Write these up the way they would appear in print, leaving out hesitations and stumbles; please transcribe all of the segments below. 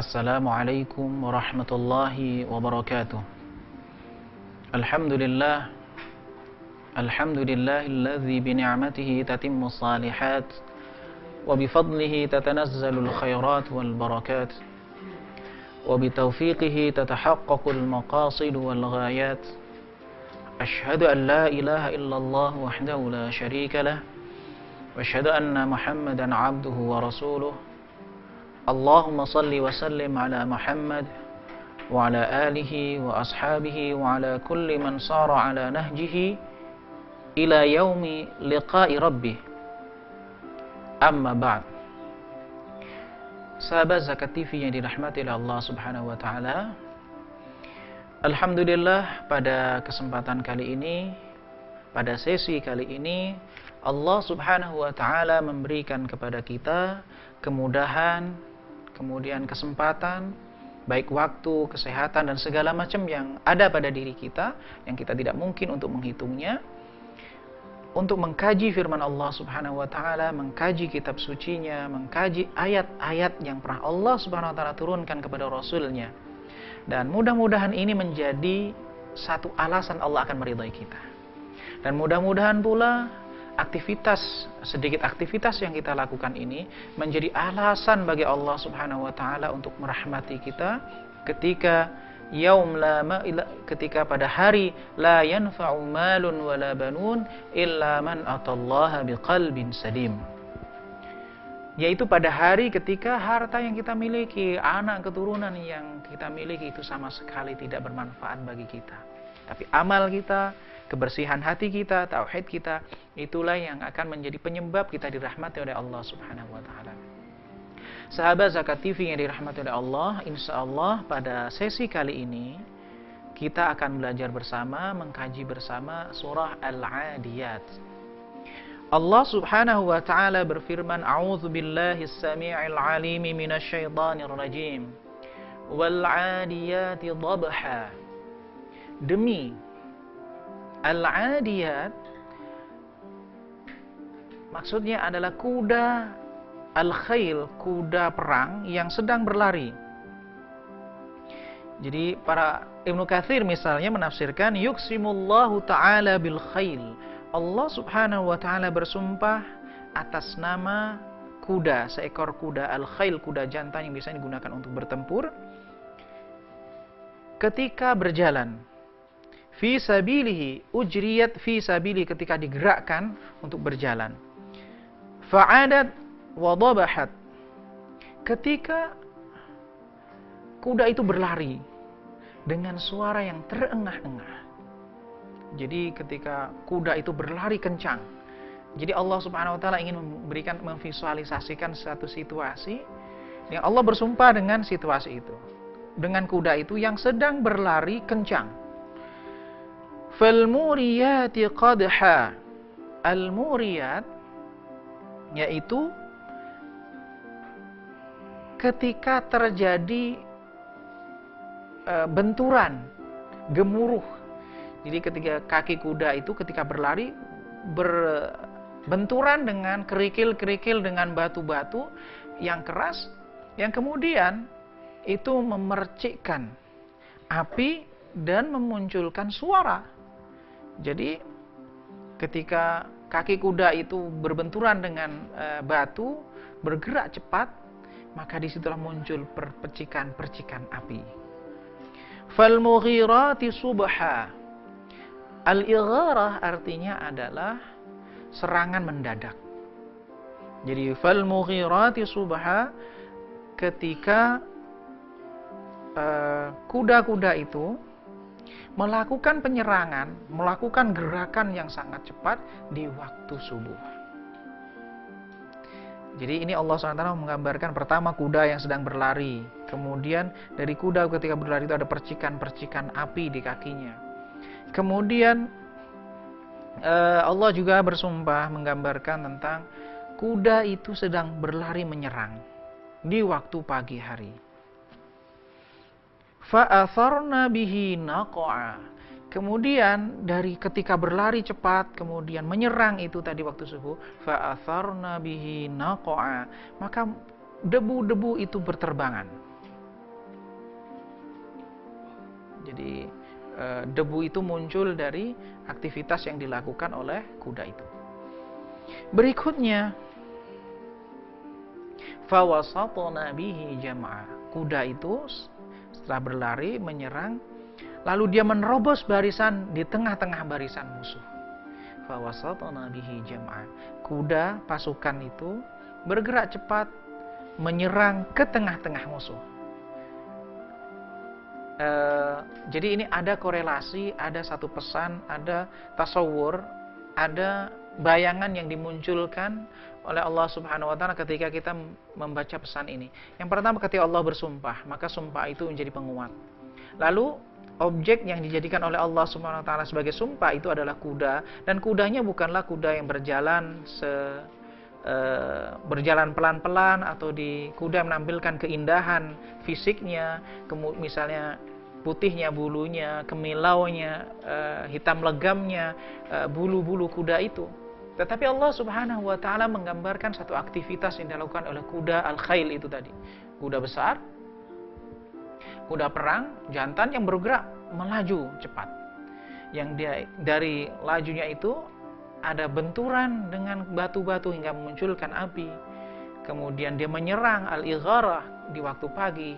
Assalamualaikum warahmatullahi wabarakatuh. Alhamdulillah, alhamdulillahilladzi bini'matihi tatimmu salihat wa bifadlihi tatanazzalul khairat wal barakat wa bitaufiqihi tatahaqqaqul maqasid wal ghayat. Ashhadu an la ilaha illallah wahdahu la syarika lah wa ashhadu anna Muhammadan 'abduhu wa rasuluh. Allahumma salli wa sallim ala Muhammad wa ala alihi wa ashabihi wa ala kulli man sara ala nahjihi ila yaumi liqa'i rabbih. Amma ba'd. Sahabat Zakat TV yang dirahmati oleh Allah Subhanahu wa taala. Alhamdulillah, pada kesempatan kali ini, pada sesi kali ini, Allah Subhanahu wa taala memberikan kepada kita kemudahan, kemudian kesempatan, baik waktu, kesehatan, dan segala macam yang ada pada diri kita, yang kita tidak mungkin untuk menghitungnya, untuk mengkaji firman Allah Subhanahu wa ta'ala, mengkaji kitab sucinya, mengkaji ayat-ayat yang pernah Allah Subhanahu wa ta'ala turunkan kepada Rasulnya. Dan mudah-mudahan ini menjadi satu alasan Allah akan meridai kita. Dan mudah-mudahan pula sedikit aktivitas yang kita lakukan ini menjadi alasan bagi Allah Subhanahu wa taala untuk merahmati kita ketika ketika pada hari la yanfa'u malun wala banun illa man atallaha biqalbin salim, yaitu pada hari ketika harta yang kita miliki, anak keturunan yang kita miliki itu sama sekali tidak bermanfaat bagi kita, tapi amal kita, kebersihan hati kita, tauhid kita, itulah yang akan menjadi penyebab kita dirahmati oleh Allah Subhanahu wa taala. Sahabat Zakat TV yang dirahmati oleh Allah, insyaallah pada sesi kali ini kita akan belajar bersama, mengkaji bersama surah Al-'Adiyat. Allah Subhanahu wa taala berfirman, A'udzu billahis samii'il 'aliim minasy syaithaanir rajiim. Wal 'adiyati dhabha. Demi Al-'Adiyat maksudnya adalah kuda al-khail, kuda perang yang sedang berlari. Jadi para Ibnu Katsir misalnya menafsirkan yuqsimullahu ta'ala bil khail. Allah Subhanahu wa taala bersumpah atas nama kuda, seekor kuda al-khail, kuda jantan yang bisa digunakan untuk bertempur ketika berjalan. Fi sabilihi, ujriyat fi sabili, ketika digerakkan untuk berjalan. Fa'adat wa dhabahat, ketika kuda itu berlari dengan suara yang terengah-engah. Jadi ketika kuda itu berlari kencang, jadi Allah Subhanahu wa taala ingin memvisualisasikan satu situasi yang Allah bersumpah dengan situasi itu, dengan kuda itu yang sedang berlari kencang. Falmuriyati qadha. Al-muriyat yaitu ketika terjadi benturan, gemuruh. Jadi ketika kaki kuda itu ketika berlari berbenturan dengan kerikil-kerikil, dengan batu-batu yang keras, yang kemudian itu memercikkan api dan memunculkan suara. Jadi ketika kaki kuda itu berbenturan dengan batu, bergerak cepat, maka disitulah muncul percikan-percikan api. Falmughirati subha. Al-igharah artinya adalah serangan mendadak. Jadi falmughirati subha, ketika kuda-kuda itu melakukan penyerangan, melakukan gerakan yang sangat cepat di waktu subuh. Jadi ini Allah SWT menggambarkan pertama kuda yang sedang berlari. Kemudian dari kuda ketika berlari itu ada percikan-percikan api di kakinya. Kemudian Allah juga bersumpah menggambarkan tentang kuda itu sedang berlari menyerang di waktu pagi hari. Fa'atharna bihi naqa'a. Kemudian dari ketika berlari cepat kemudian menyerang itu tadi waktu subuh, fa'atharna bihi naqa'a, maka debu-debu itu berterbangan. Jadi debu itu muncul dari aktivitas yang dilakukan oleh kuda itu. Berikutnya, fawasatna bihi jam'a. Kuda itu setelah berlari menyerang, lalu dia menerobos barisan di tengah-tengah barisan musuh. Fawasatna bihi jam'a. Kuda pasukan itu bergerak cepat menyerang ke tengah-tengah musuh. Jadi ini ada korelasi, ada satu pesan, ada tasawur, ada bayangan yang dimunculkan oleh Allah Subhanahu wa taala ketika kita membaca pesan ini. Yang pertama, ketika Allah bersumpah, maka sumpah itu menjadi penguat. Lalu objek yang dijadikan oleh Allah Subhanahu wa taala sebagai sumpah itu adalah kuda, dan kudanya bukanlah kuda yang berjalan berjalan pelan-pelan atau di kuda menampilkan keindahan fisiknya, misalnya putihnya bulunya, kemilaunya, hitam legamnya, bulu-bulu kuda itu. Tetapi Allah Subhanahu wa taala menggambarkan satu aktivitas yang dilakukan oleh kuda al-khail itu tadi. Kuda besar, kuda perang, jantan yang bergerak melaju cepat. Yang dia dari lajunya itu ada benturan dengan batu-batu hingga memunculkan api. Kemudian dia menyerang al-igharah di waktu pagi.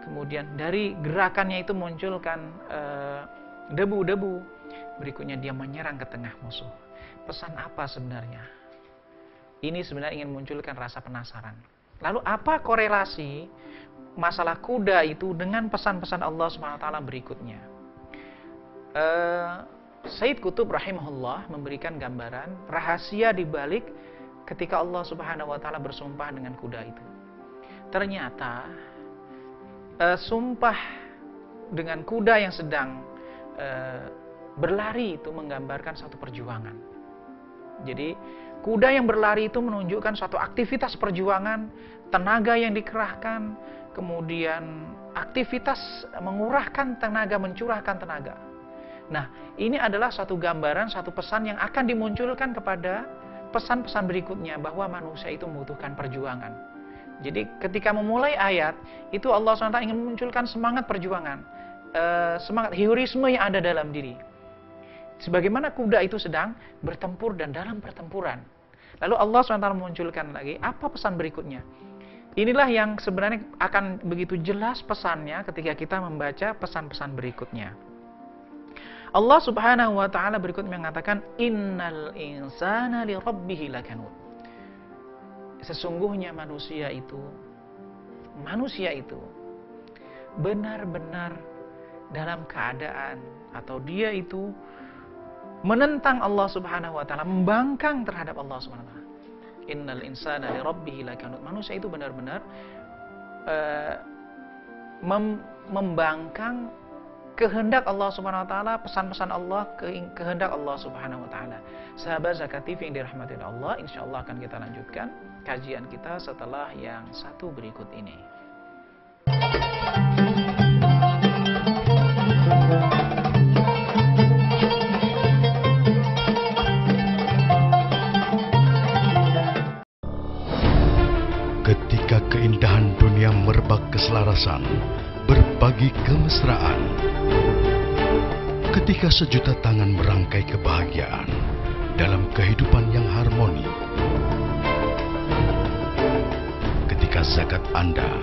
Kemudian dari gerakannya itu munculkan debu-debu. Berikutnya dia menyerang ke tengah musuh. Pesan apa sebenarnya? Ini sebenarnya ingin munculkan rasa penasaran. Lalu apa korelasi masalah kuda itu dengan pesan-pesan Allah SWT berikutnya? Sayyid Qutb rahimahullah memberikan gambaran rahasia di balik ketika Allah Subhanahu wa taala bersumpah dengan kuda itu. Ternyata sumpah dengan kuda yang sedang berlari itu menggambarkan satu perjuangan. Jadi kuda yang berlari itu menunjukkan suatu aktivitas perjuangan, tenaga yang dikerahkan, kemudian aktivitas mengurahkan tenaga, mencurahkan tenaga. Nah, ini adalah satu gambaran, satu pesan yang akan dimunculkan kepada pesan-pesan berikutnya bahwa manusia itu membutuhkan perjuangan. Jadi ketika memulai ayat, itu Allah SWT ingin memunculkan semangat perjuangan, semangat heroisme yang ada dalam diri. Sebagaimana kuda itu sedang bertempur dan dalam pertempuran. Lalu Allah SWT memunculkan lagi, apa pesan berikutnya? Inilah yang sebenarnya akan begitu jelas pesannya ketika kita membaca pesan-pesan berikutnya. Allah Subhanahu wa taala berikutnya mengatakan innal insana li rabbih lakanud. Sesungguhnya manusia itu benar-benar dalam keadaan atau dia itu menentang Allah Subhanahu wa taala, membangkang terhadap Allah Subhanahu wa taala. Innal insana li rabbih lakanud. Manusia itu benar-benar membangkang kehendak Allah Subhanahu wa taala, pesan-pesan Allah, kehendak Allah Subhanahu wa taala. Sahabat Zakat TV yang dirahmati Allah, insyaallah akan kita lanjutkan kajian kita setelah yang satu berikut ini. Ketika keindahan dunia merebak keselarasan, berbagi kemesraan. Ketika sejuta tangan merangkai kebahagiaan dalam kehidupan yang harmoni. Ketika zakat Anda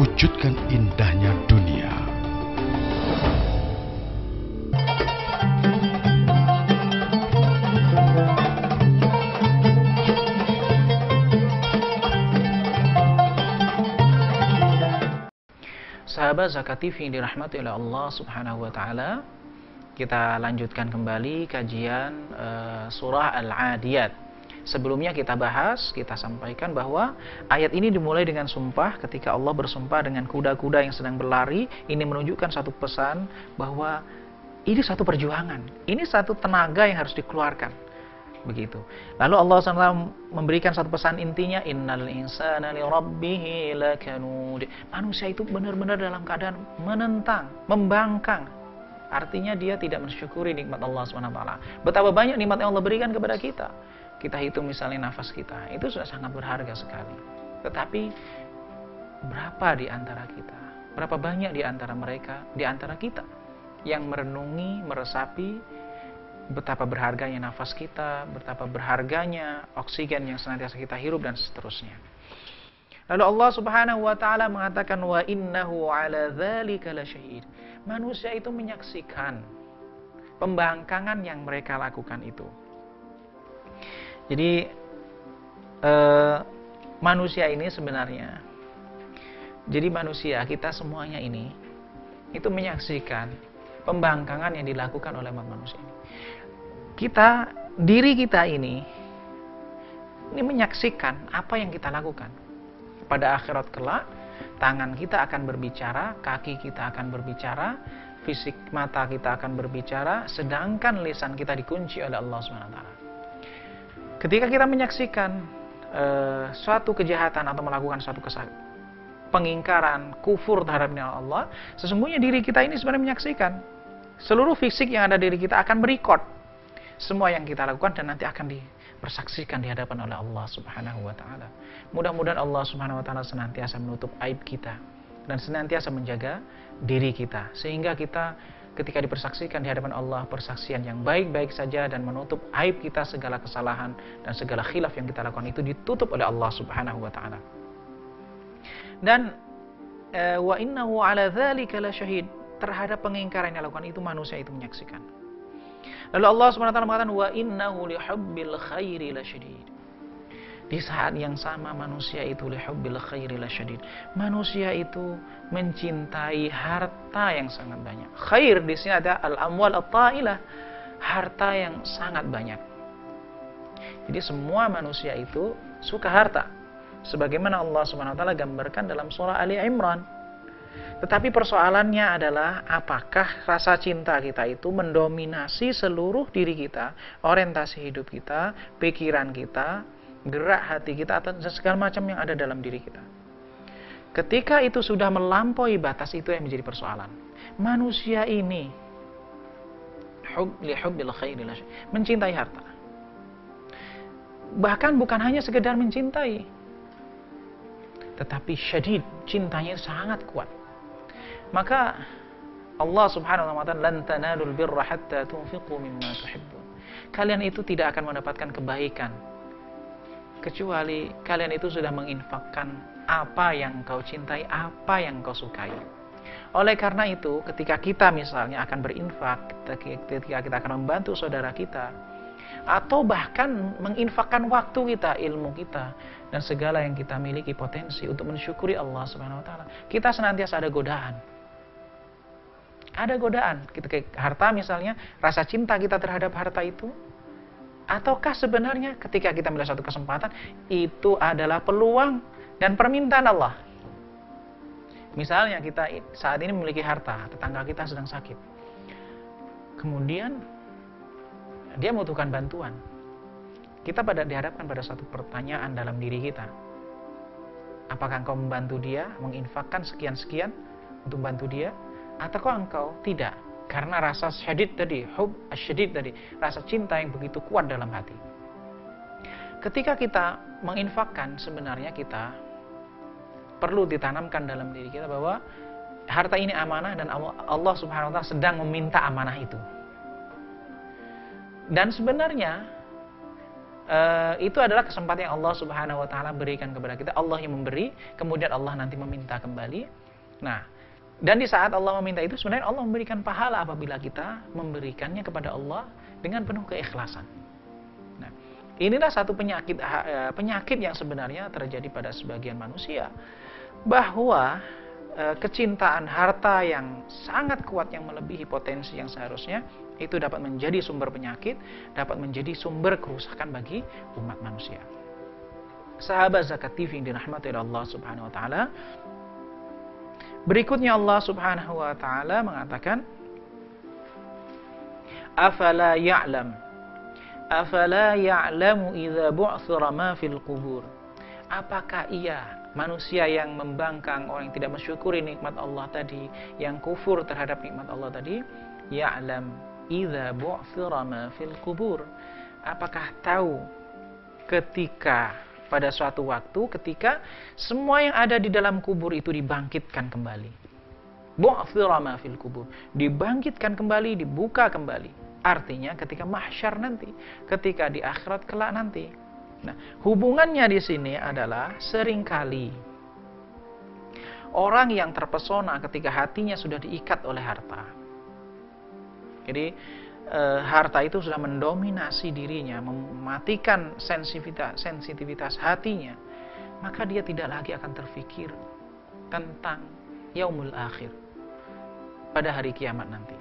wujudkan indahnya dunia. Sahabat Zakat TV yang dirahmati oleh Allah Subhanahu wa taala, kita lanjutkan kembali kajian surah Al-Adiyat. Sebelumnya kita bahas, kita sampaikan bahwa ayat ini dimulai dengan sumpah. Ketika Allah bersumpah dengan kuda-kuda yang sedang berlari, ini menunjukkan satu pesan bahwa ini satu perjuangan, ini satu tenaga yang harus dikeluarkan. Begitu. Lalu Allah SWT memberikan satu pesan intinya, innal insana li rabbih lakanud. Manusia itu benar-benar dalam keadaan menentang, membangkang. Artinya dia tidak mensyukuri nikmat Allah SWT. Betapa banyak nikmat yang Allah berikan kepada kita. Kita hitung misalnya nafas kita, itu sudah sangat berharga sekali. Tetapi berapa di antara kita? Berapa banyak di antara mereka, di antara kita yang merenungi, meresapi betapa berharganya nafas kita, betapa berharganya oksigen yang senantiasa kita hirup, dan seterusnya. Lalu Allah Subhanahu wa taala mengatakan wa innahu ala dzalika lasyahid. Manusia itu menyaksikan pembangkangan yang mereka lakukan itu. Jadi manusia ini sebenarnya, jadi manusia kita semuanya ini itu menyaksikan pembangkangan yang dilakukan oleh manusia ini. Diri kita ini menyaksikan apa yang kita lakukan. Pada akhirat kelak, tangan kita akan berbicara, kaki kita akan berbicara, fisik mata kita akan berbicara, sedangkan lisan kita dikunci oleh Allah SWT. Ketika kita menyaksikan suatu kejahatan atau melakukan suatu pengingkaran, kufur terhadap nikmat Allah, sesungguhnya diri kita ini sebenarnya menyaksikan. Seluruh fisik yang ada di diri kita akan merekod semua yang kita lakukan dan nanti akan dipersaksikan di hadapan oleh Allah Subhanahu wa taala. Mudah-mudahan Allah Subhanahu wa taala senantiasa menutup aib kita dan senantiasa menjaga diri kita sehingga kita ketika dipersaksikan di hadapan Allah persaksian yang baik-baik saja dan menutup aib kita, segala kesalahan dan segala khilaf yang kita lakukan itu ditutup oleh Allah Subhanahu wa taala. Dan wa innahu ala dzalika lasyahid, terhadap pengingkaran yang dilakukan itu manusia itu menyaksikan. Lalu Allah SWT mengatakan wa innahu lihubbil khairi lasyadid. Di saat yang sama manusia itu lihubbil khairi lasyadid. Manusia itu mencintai harta yang sangat banyak. Khair di sini ada al-amwal at-ta'ilah, harta yang sangat banyak. Jadi semua manusia itu suka harta. Sebagaimana Allah SWT gambarkan dalam surah Ali Imran. Tetapi persoalannya adalah apakah rasa cinta kita itu mendominasi seluruh diri kita, orientasi hidup kita, pikiran kita, gerak hati kita, atau segala macam yang ada dalam diri kita. Ketika itu sudah melampaui batas, itu yang menjadi persoalan. Manusia ini mencintai harta. Bahkan bukan hanya sekedar mencintai, tetapi syadid, cintanya sangat kuat. Maka Allah Subhanahu wa taala lan tanalul birra hatta tunfiqu mimma tuhibbun. Kalian itu tidak akan mendapatkan kebaikan kecuali kalian itu sudah menginfakkan apa yang kau cintai, apa yang kau sukai. Oleh karena itu, ketika kita misalnya akan berinfak, ketika kita akan membantu saudara kita, atau bahkan menginfakkan waktu kita, ilmu kita, dan segala yang kita miliki potensi untuk mensyukuri Allah Subhanahu wa taala, kita senantiasa ada godaan. Ada godaan. Ketika harta misalnya, rasa cinta kita terhadap harta itu, ataukah sebenarnya ketika kita melihat suatu kesempatan, itu adalah peluang dan permintaan Allah. Misalnya kita saat ini memiliki harta, tetangga kita sedang sakit. Kemudian dia membutuhkan bantuan. Kita dihadapkan pada satu pertanyaan dalam diri kita. Apakah engkau membantu dia, menginfakkan sekian-sekian untuk membantu dia? Ataukah engkau tidak? Karena rasa syadid tadi, hub asyadid tadi, rasa cinta yang begitu kuat dalam hati. Ketika kita menginfakkan, sebenarnya kita perlu ditanamkan dalam diri kita bahwa harta ini amanah dan Allah Subhanahu wa taala sedang meminta amanah itu. Dan sebenarnya itu adalah kesempatan yang Allah Subhanahu wa taala berikan kepada kita. Allah yang memberi, kemudian Allah nanti meminta kembali. Nah, dan di saat Allah meminta itu, sebenarnya Allah memberikan pahala apabila kita memberikannya kepada Allah dengan penuh keikhlasan. Nah, inilah satu penyakit yang sebenarnya terjadi pada sebagian manusia, bahwa kecintaan harta yang sangat kuat yang melebihi potensi yang seharusnya itu dapat menjadi sumber penyakit, dapat menjadi sumber kerusakan bagi umat manusia. Sahabat Zakat TV yang dirahmati oleh Allah Subhanahu wa taala, berikutnya Allah Subhanahu wa taala mengatakan, afala ya'lamu idza bu'thira ma fil qubur. Apakah ia, manusia yang membangkang, orang yang tidak mensyukuri nikmat Allah tadi, yang kufur terhadap nikmat Allah tadi, ya'lam idza bu'thira ma fil qubur, apakah tahu ketika pada suatu waktu ketika semua yang ada di dalam kubur itu dibangkitkan kembali. bu'thira ma fil kubur. Dibangkitkan kembali, dibuka kembali. Artinya ketika mahsyar nanti, ketika di akhirat kelak nanti. Nah, hubungannya di sini adalah seringkali orang yang terpesona ketika hatinya sudah diikat oleh harta. Jadi harta itu sudah mendominasi dirinya, mematikan sensitivitas hatinya, maka dia tidak lagi akan terfikir tentang yaumul akhir, pada hari kiamat nanti.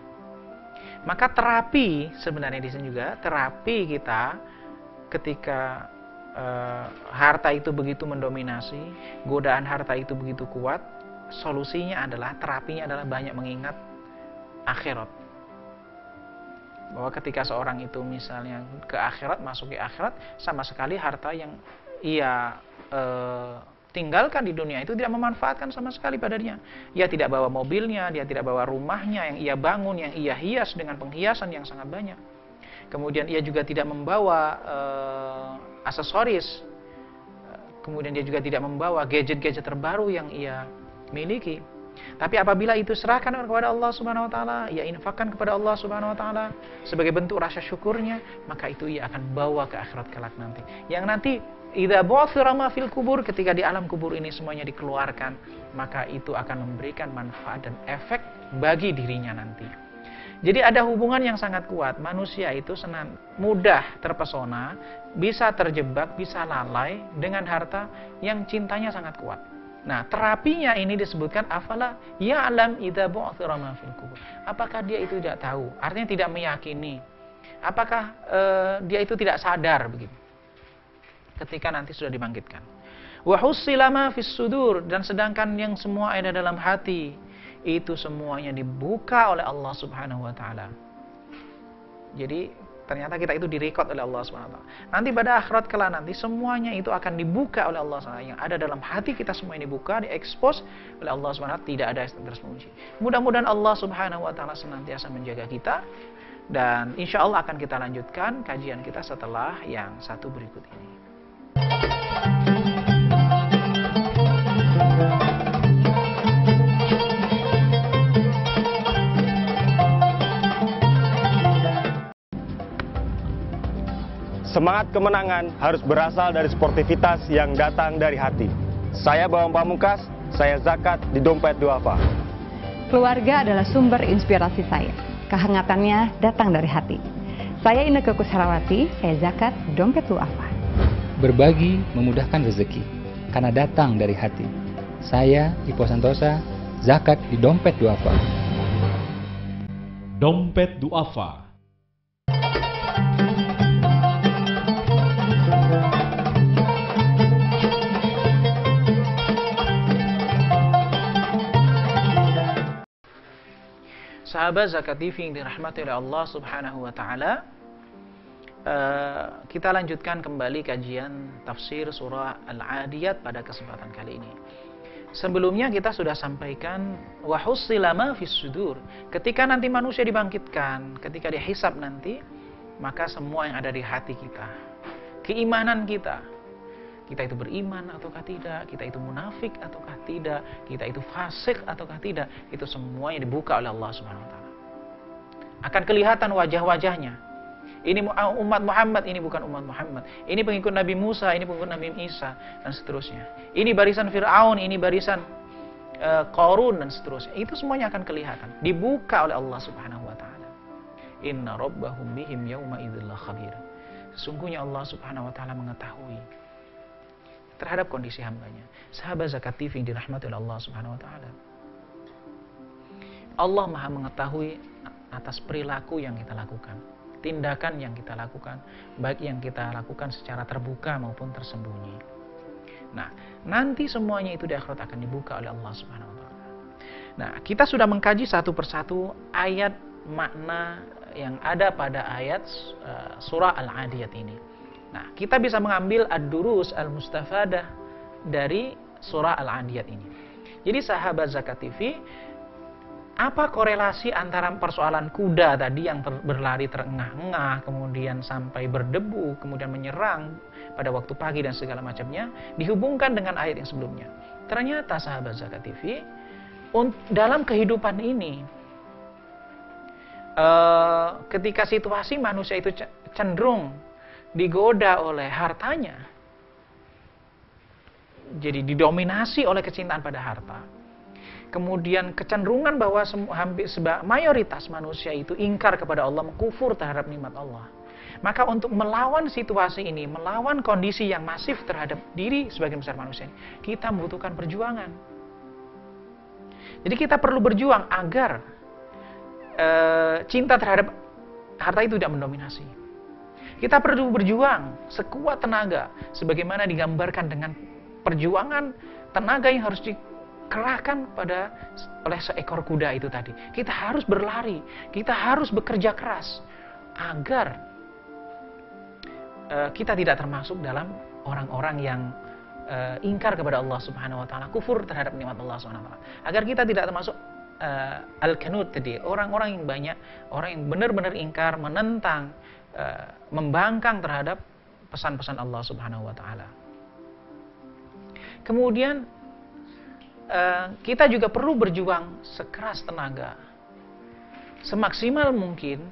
Maka terapi sebenarnya di sini juga, terapi kita ketika harta itu begitu mendominasi, godaan harta itu begitu kuat, solusinya adalah, terapinya adalah banyak mengingat akhirat. Bahwa ketika seorang itu misalnya ke akhirat, masuk ke akhirat, sama sekali harta yang ia tinggalkan di dunia itu tidak memanfaatkan sama sekali padanya. Ia tidak bawa mobilnya, dia tidak bawa rumahnya yang ia bangun, yang ia hias dengan penghiasan yang sangat banyak. Kemudian ia juga tidak membawa aksesoris. Kemudian dia juga tidak membawa gadget-gadget terbaru yang ia miliki. Tapi apabila itu serahkan kepada Allah Subhanahu wa taala, ia infakkan kepada Allah Subhanahu wa taala sebagai bentuk rasa syukurnya, maka itu ia akan bawa ke akhirat kelak nanti. Yang nanti idza bu'thira ma fil kubur, ketika di alam kubur ini semuanya dikeluarkan, maka itu akan memberikan manfaat dan efek bagi dirinya nanti. Jadi ada hubungan yang sangat kuat. Manusia itu mudah terpesona, bisa terjebak, bisa lalai dengan harta yang cintanya sangat kuat. Nah, terapinya ini disebutkan afala ya'lam idza bu'thira ma fil kubur. Apakah dia itu tidak tahu? Artinya tidak meyakini. Apakah dia itu tidak sadar begitu? Ketika nanti sudah dibangkitkan. Wa hussila ma fis sudur, dan sedangkan yang semua ada dalam hati itu semuanya dibuka oleh Allah Subhanahu wa taala. Jadi ternyata kita itu direkod oleh Allah Subhanahu wa taala. Nanti pada akhirat kelak nanti semuanya itu akan dibuka oleh Allah Subhanahu wa taala. Yang ada dalam hati kita semua ini dibuka, diekspos oleh Allah Subhanahu wa taala, tidak ada yang tersembunyi. Mudah-mudahan Allah Subhanahu wa taala senantiasa menjaga kita, dan insya Allah akan kita lanjutkan kajian kita setelah yang satu berikut ini. Semangat kemenangan harus berasal dari sportivitas yang datang dari hati. Saya Bawang Pamungkas, saya zakat di Dompet Duafa. Keluarga adalah sumber inspirasi saya. Kehangatannya datang dari hati. Saya Inneke Koesherawati, saya zakat di Dompet Duafa. Berbagi memudahkan rezeki, karena datang dari hati. Saya Ipo Santosa, zakat di Dompet Duafa. Dompet Duafa. Sahabat Zakat TV yang dirahmati oleh Allah Subhanahu wa taala, kita lanjutkan kembali kajian tafsir surah Al-Adiyat pada kesempatan kali ini. Sebelumnya kita sudah sampaikan wa hussila ma fis sudur. Ketika nanti manusia dibangkitkan, ketika dihisab nanti, maka semua yang ada di hati kita, keimanan kita itu beriman ataukah tidak, kita itu munafik ataukah tidak, kita itu fasik ataukah tidak, itu semuanya dibuka oleh Allah Subhanahu wa taala. Akan kelihatan wajah-wajahnya. Ini umat Muhammad, ini bukan umat Muhammad. Ini pengikut Nabi Musa, ini pengikut Nabi Isa, dan seterusnya. Ini barisan Fir'aun, ini barisan Qarun, dan seterusnya. Itu semuanya akan kelihatan, dibuka oleh Allah Subhanahu wa taala. Inna rabbahum bihim yauma idzil khabir. Sesungguhnya Allah Subhanahu wa taala mengetahui terhadap kondisi hambanya. Sahabat Zakat TV yang dirahmati oleh Allah Subhanahu wa taala, Allah Maha mengetahui atas perilaku yang kita lakukan, tindakan yang kita lakukan, baik yang kita lakukan secara terbuka maupun tersembunyi. Nah, nanti semuanya itu di akhirat akan dibuka oleh Allah Subhanahu wa taala. Nah, kita sudah mengkaji satu persatu ayat makna yang ada pada ayat surah Al-Adiyat ini. Nah, kita bisa mengambil ad-durus al-mustafadah dari surah Al-Adiyat ini. Jadi sahabat Zakat TV, apa korelasi antara persoalan kuda tadi yang berlari terengah-engah, kemudian sampai berdebu, kemudian menyerang pada waktu pagi dan segala macamnya, dihubungkan dengan ayat yang sebelumnya? Ternyata sahabat Zakat TV, dalam kehidupan ini, ketika situasi manusia itu cenderung digoda oleh hartanya, jadi didominasi oleh kecintaan pada harta, kemudian kecenderungan bahwa hampir mayoritas manusia itu ingkar kepada Allah, kufur terhadap nikmat Allah. Maka untuk melawan situasi ini, melawan kondisi yang masif terhadap diri sebagian besar manusia ini, kita membutuhkan perjuangan. Jadi kita perlu berjuang agar cinta terhadap harta itu tidak mendominasi. Kita perlu berjuang sekuat tenaga, sebagaimana digambarkan dengan perjuangan tenaga yang harus dikerahkan oleh seekor kuda itu tadi. Kita harus berlari, kita harus bekerja keras agar kita tidak termasuk dalam orang-orang yang ingkar kepada Allah Subhanahu wa taala, kufur terhadap nikmat Allah Subhanahu wa taala. Agar kita tidak termasuk al-kanud tadi, orang-orang yang benar-benar ingkar, menentang, membangkang terhadap pesan-pesan Allah Subhanahu wa taala. Kemudian kita juga perlu berjuang sekeras tenaga, semaksimal mungkin,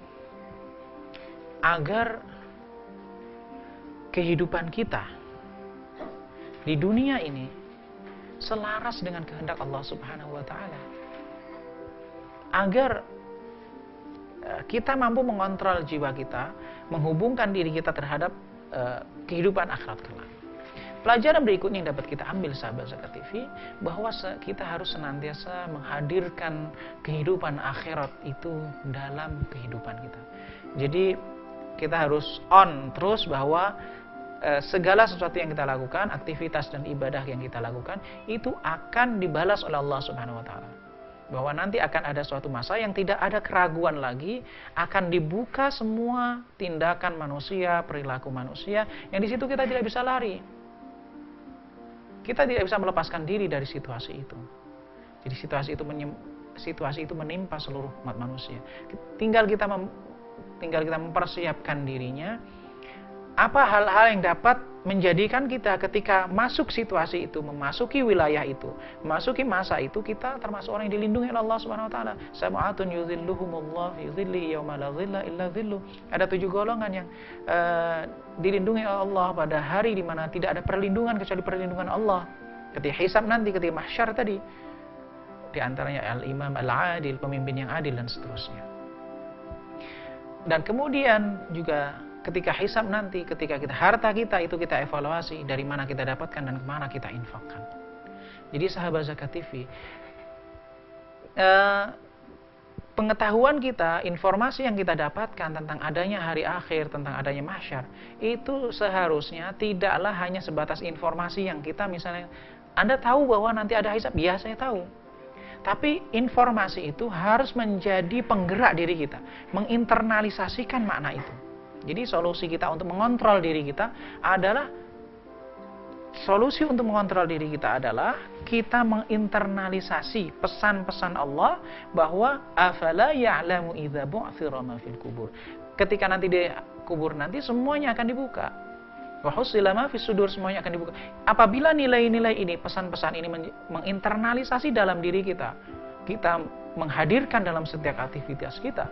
agar kehidupan kita di dunia ini selaras dengan kehendak Allah Subhanahu wa taala. Agar kita mampu mengontrol jiwa kita, menghubungkan diri kita terhadap kehidupan akhirat kelak. Pelajaran berikutnya yang dapat kita ambil sahabat Zakat TV, bahwa kita harus senantiasa menghadirkan kehidupan akhirat itu dalam kehidupan kita. Jadi kita harus on terus bahwa segala sesuatu yang kita lakukan, aktivitas dan ibadah yang kita lakukan, itu akan dibalas oleh Allah Subhanahu wa taala. Bahwa nanti akan ada suatu masa yang tidak ada keraguan lagi, akan dibuka semua tindakan manusia, perilaku manusia, yang di situ kita tidak bisa lari. Kita tidak bisa melepaskan diri dari situasi itu. Jadi situasi itu menimpa seluruh umat manusia. Tinggal kita mempersiapkan dirinya. Apa hal-hal yang dapat menjadikan kita ketika masuk situasi itu, memasuki wilayah itu, memasuki masa itu, kita termasuk orang yang dilindungi oleh Allah Subhanahu wa taala. Sab'atun yuzilluhumullah fi dhillihi yauma la dhilla illa dhilluh. Ada 7 golongan yang dilindungi oleh Allah pada hari di mana tidak ada perlindungan kecuali perlindungan Allah. Ketika hisab nanti, ketika mahsyar tadi, di antaranya al-imam al-adil, pemimpin yang adil, dan seterusnya. Dan kemudian juga ketika hisab nanti, ketika harta kita itu kita evaluasi dari mana kita dapatkan dan kemana kita infakkan. Jadi sahabat Zakat TV, pengetahuan kita, informasi yang kita dapatkan tentang adanya hari akhir, tentang adanya mahsyar, itu seharusnya tidaklah hanya sebatas informasi yang kita misalnya, Anda tahu bahwa nanti ada hisab, ya saya tahu. Tapi informasi itu harus menjadi penggerak diri kita, menginternalisasikan makna itu. Jadi solusi kita untuk mengontrol diri kita adalah kita menginternalisasi pesan-pesan Allah bahwa afala ya'lamu idza bu'thira ma fil kubur. Ketika nanti di kubur nanti semuanya akan dibuka. Wa husila ma fis sudur, semuanya akan dibuka. Apabila nilai-nilai ini, pesan-pesan ini menginternalisasi dalam diri kita, kita menghadirkan dalam setiap aktivitas kita,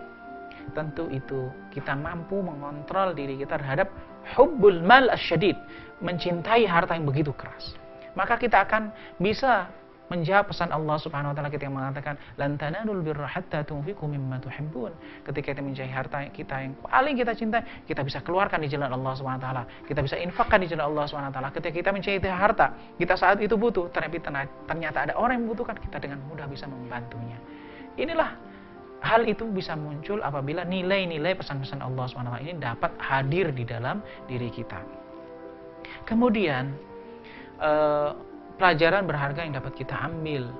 tentu itu kita mampu mengontrol diri kita terhadap hubbul mal asyadid, mencintai harta yang begitu keras. Maka kita akan bisa menjawab pesan Allah Subhanahu wa taala ketika mengatakan lan tanalul birra hatta tunfiqu mimma tuhibbun. Ketika kita mencintai harta kita yang paling kita cintai, kita bisa keluarkan di jalan Allah Subhanahu wa taala, kita bisa infakkan di jalan Allah Subhanahu wa taala. Ketika kita mencintai harta, kita saat itu butuh, ternyata ada orang yang membutuhkan, kita dengan mudah bisa membantunya. Inilah hal itu bisa muncul apabila nilai-nilai pesan-pesan Allah SWT ini dapat hadir di dalam diri kita. Kemudian pelajaran berharga yang dapat kita ambil,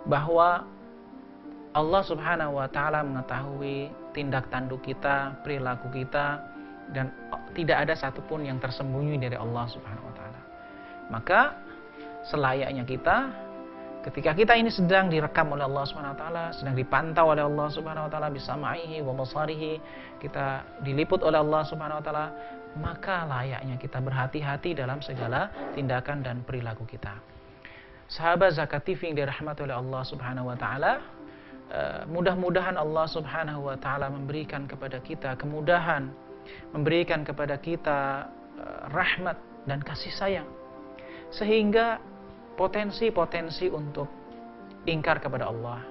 bahwa Allah Subhanahu wa taala mengetahui tindak tanduk kita, perilaku kita, dan tidak ada satupun yang tersembunyi dari Allah Subhanahu wa taala. Maka selayaknya kita, ketika kita ini sedang direkam oleh Allah Subhanahu wa taala, sedang dipantau oleh Allah Subhanahu wa taala bisamaihi wa basarihi, kita diliput oleh Allah Subhanahu wa taala, maka layaknya kita berhati-hati dalam segala tindakan dan perilaku kita. Sahabat Zakat TV yang dirahmati oleh Allah Subhanahu wa taala, mudah-mudahan Allah Subhanahu wa taala memberikan kepada kita kemudahan, memberikan kepada kita rahmat dan kasih sayang, sehingga potensi-potensi untuk ingkar kepada Allah,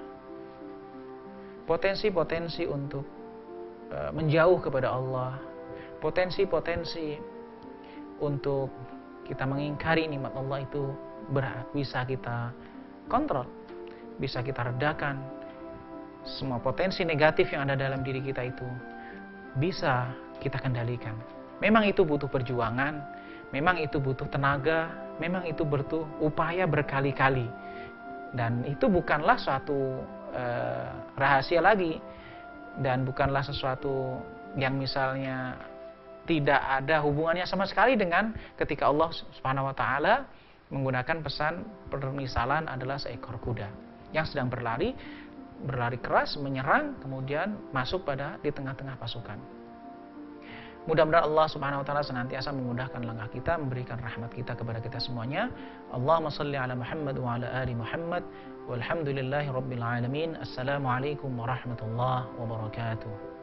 potensi-potensi untuk menjauh kepada Allah, potensi-potensi untuk kita mengingkari nikmat Allah itu bisa kita kontrol, bisa kita redakan. Semua potensi negatif yang ada dalam diri kita itu bisa kita kendalikan. Memang itu butuh perjuangan, memang itu butuh tenaga, memang itu butuh upaya berkali-kali. Dan itu bukanlah suatu rahasia lagi, dan bukanlah sesuatu yang misalnya tidak ada hubungannya sama sekali dengan ketika Allah Subhanahu wa taala menggunakan pesan permisalan adalah seekor kuda yang sedang berlari keras, menyerang, kemudian masuk di tengah-tengah pasukan. Mudah-mudahan Allah Subhanahu wa taala senantiasa memudahkan langkah kita, memberikan rahmat kita kepada kita semuanya. Allahumma shalli ala Muhammad wa ala ali Muhammad walhamdulillahi rabbil alamin. Assalamualaikum warahmatullahi wabarakatuh.